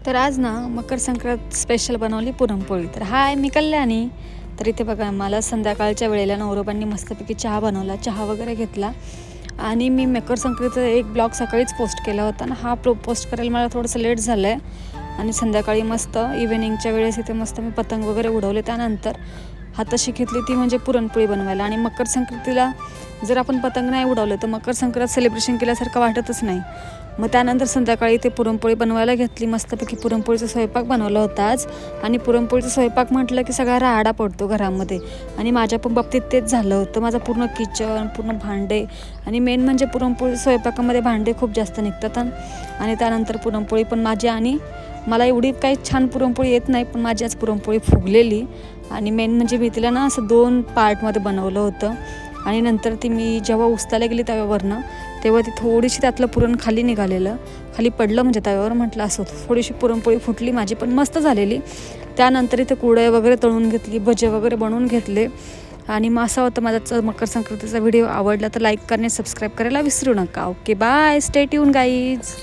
तर आज ना मकर संक्रांत स्पेशल बनवली पुरणपोळी. तर हाय, मी कल्याणी. तर इथे बघा, मला संध्याकाळच्या वेळेला नवरोबांनी मस्तपैकी चहा बनवला, चहा वगैरे घेतला आणि मी मकर संक्रांतीचा एक ब्लॉग सकाळीच पोस्ट केला होता ना, हा पोस्ट करायला मला थोडंसं लेट झालं आहे. आणि संध्याकाळी मस्त इव्हिनिंगच्या वेळेस इथे मस्त मी पतंग वगैरे उडवले. त्यानंतर हाताशी घेतली ती म्हणजे पुरणपोळी बनवायला. आणि मकर संक्रांतीला जर आपण पतंग नाही उडवलं तर मकर संक्रांत सेलिब्रेशन केल्यासारखं वाटतच नाही. मग त्यानंतर संध्याकाळी ते पुरणपोळी बनवायला घेतली. मस्तपैकी पुरणपोळीचा स्वयंपाक बनवला होता आज. आणि पुरणपोळीचा स्वयंपाक म्हटलं की सगळा राहाडा पडतो घरामध्ये. आणि माझ्या पण बाबतीत तेच झालं होतं. माझं पूर्ण किचन, पूर्ण भांडे, आणि मेन म्हणजे पुरणपोळी स्वयंपाकामध्ये भांडे खूप जास्त निघतात. आणि त्यानंतर पुरणपोळी पण माझी, आणि मला एवढी काही छान पुरणपोळी येत नाही, पण माझी आज पुरणपोळी फुगलेली. आणि मेन म्हणजे मी तिला ना असं 2 पार्टमध्ये बनवलं होतं. आणि नंतर ती मी जेव्हा उचलायला गेली तव्यावरनं, तेव्हा ती थोडीशी त्यातलं पुरण खाली निघालेलं, खाली पडलं म्हणजे तव्यावर. म्हटलं असं होतं, थोडीशी पुरणपोळी फुटली माझी, पण मस्त झालेली. त्यानंतर इथे कुरडया वगैरे तळून घेतली, भजे वगैरे बनवून घेतले. आणि मग असा होता माझा मकर संक्रांतीचा व्हिडिओ. आवडला तर लाईक करणे, सबस्क्राईब करायला विसरू नका. Okay, bye, stay tune guys.